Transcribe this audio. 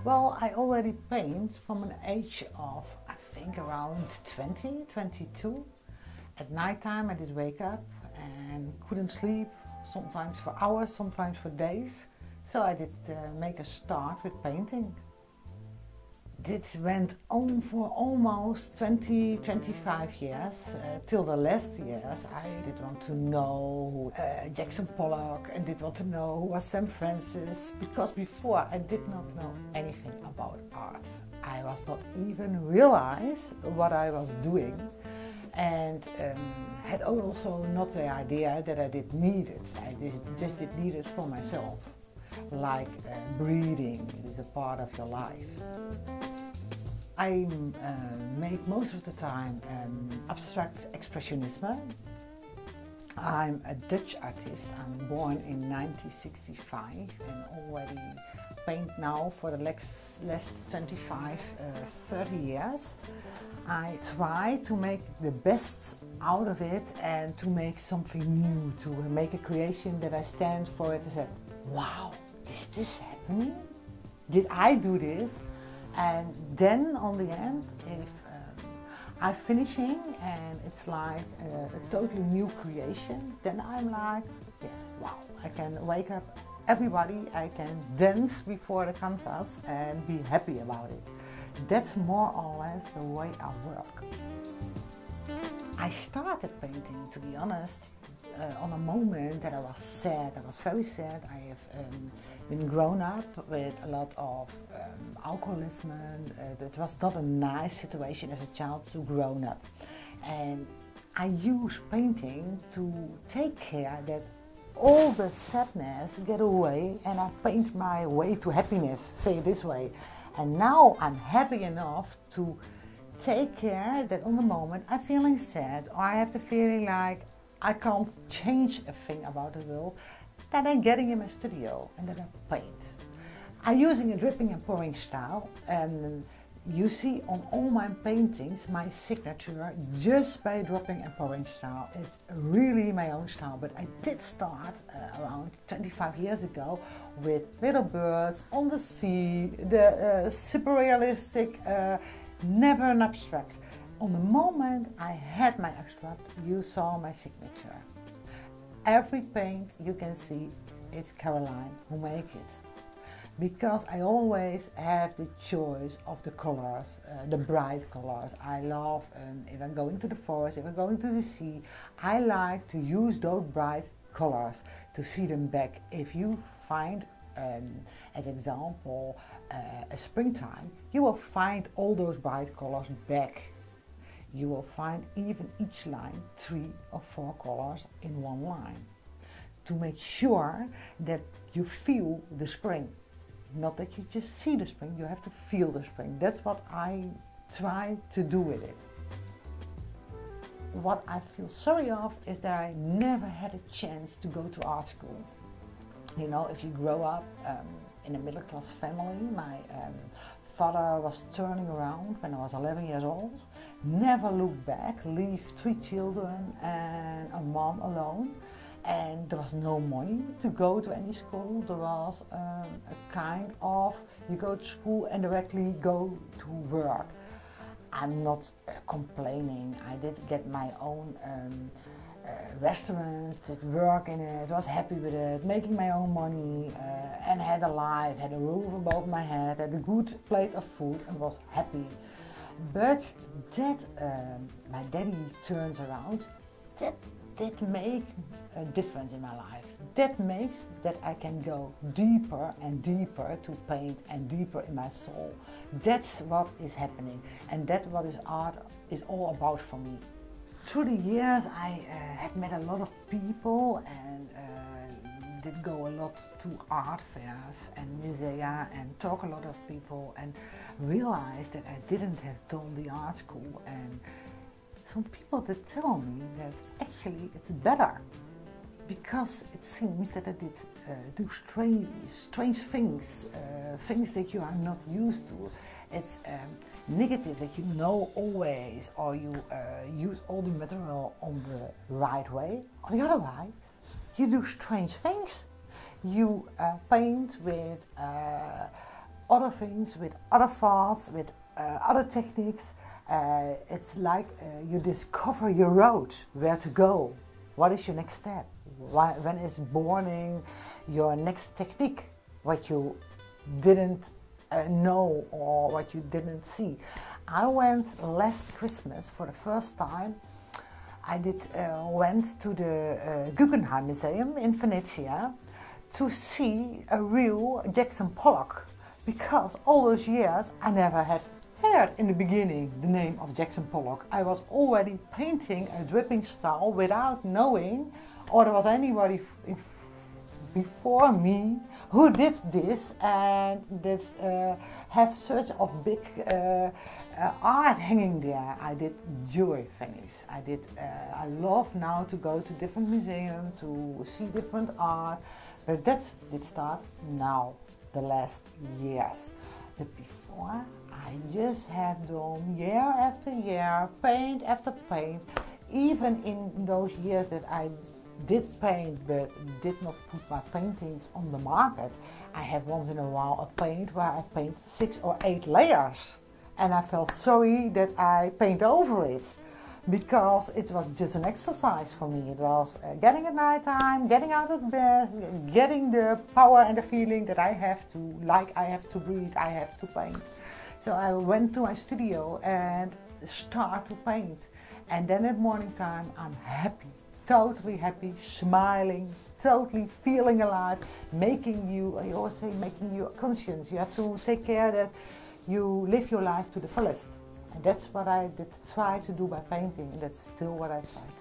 Well, I already paint from an age of, I think, around 20, 22. At night time I did wake up and couldn't sleep, sometimes for hours, sometimes for days. So I did make a start with painting. This went on for almost 20, 25 years. Till the last years I did want to know Jackson Pollock and did want to know who was Sam Francis, because before I did not know anything about art. I was not even realize what I was doing, and had also not the idea that I did need it. I just did need it for myself. Like breathing, it is a part of your life. I make most of the time abstract expressionism. I'm a Dutch artist. I'm born in 1965 and already paint now for the last 25, 30 years. I try to make the best out of it and to make something new, to make a creation that I stand for it and say, wow, is this happening? Did I do this? And then on the end, if I'm finishing and it's like a totally new creation, then I'm like, yes, wow, I can wake up everybody, I can dance before the canvas and be happy about it. That's more or less the way I work. I started painting, to be honest, on a moment that I was sad. I was very sad. I have been grown up with a lot of alcoholism. It was not a nice situation as a child to grow up. And I use painting to take care that all the sadness get away, and I paint my way to happiness, say it this way. And now I'm happy enough to take care that on the moment I'm feeling sad or I have the feeling like I can't change a thing about the world, that I'm getting in my studio and that I paint. I'm using a dripping and pouring style, and you see on all my paintings my signature just by dropping and pouring style. It's really my own style, but I did start around 25 years ago with little birds on the sea, the super realistic, never an abstract. On the moment I had my abstract, you saw my signature. Every paint you can see, it's Caroline who makes it. Because I always have the choice of the colors, the bright colors. I love, if I'm going to the forest, if I'm going to the sea, I like to use those bright colors to see them back. If you find, as example, a springtime, you will find all those bright colors back. You will find even each line 3 or 4 colors in one line, to make sure that you feel the spring. Not that you just see the spring, you have to feel the spring. That's what I try to do with it. What I feel sorry of is that I never had a chance to go to art school. You know, if you grow up in a middle class family, my father was turning around when I was 11 years old, never looked back, leave 3 children and a mom alone. And there was no money to go to any school. There was a kind of, you go to school and directly go to work. I'm not complaining. I did get my own restaurant, did work in it, was happy with it, making my own money, and had a life, had a roof above my head, had a good plate of food and was happy. But that my daddy turns around, that make a difference in my life. That makes that I can go deeper and deeper to paint and deeper in my soul. That's what is happening, and that's what is art is all about for me. Through the years I have met a lot of people and did go a lot to art fairs and musea and talk a lot of people, and realized that I didn't have done the art school. And some people did tell me that actually it's better, because it seems that I did do strange things, things that you are not used to. It's negative that you know always, or you use all the material on the right way. On the other way, you do strange things. You paint with other things, with other thoughts, with other techniques. It's like you discover your road, where to go, what is your next step, when is born your next technique, what you didn't know or what you didn't see. I went last Christmas for the first time. I went to the Guggenheim Museum in Venezia to see a real Jackson Pollock, because all those years I never had heard in the beginning the name of Jackson Pollock. I was already painting a dripping style without knowing, or there was anybody before me who did this and did have such a big art hanging there. I did enjoy Venice. I love now to go to different museums to see different art, but that did start now, the last years. But before, I just have done year after year, paint after paint. Even in those years that I did paint but did not put my paintings on the market, I have once in a while a paint where I paint 6 or 8 layers, and I felt sorry that I paint over it, because it was just an exercise for me. It was getting at night time, getting out of bed, getting the power and the feeling that I have to breathe, I have to paint. So I went to my studio and start to paint, and then at morning time I'm happy. Totally happy, smiling, totally feeling alive, making you, I always say, making you conscious. You have to take care that you live your life to the fullest. And that's what I did try to do by painting, and that's still what I try to do.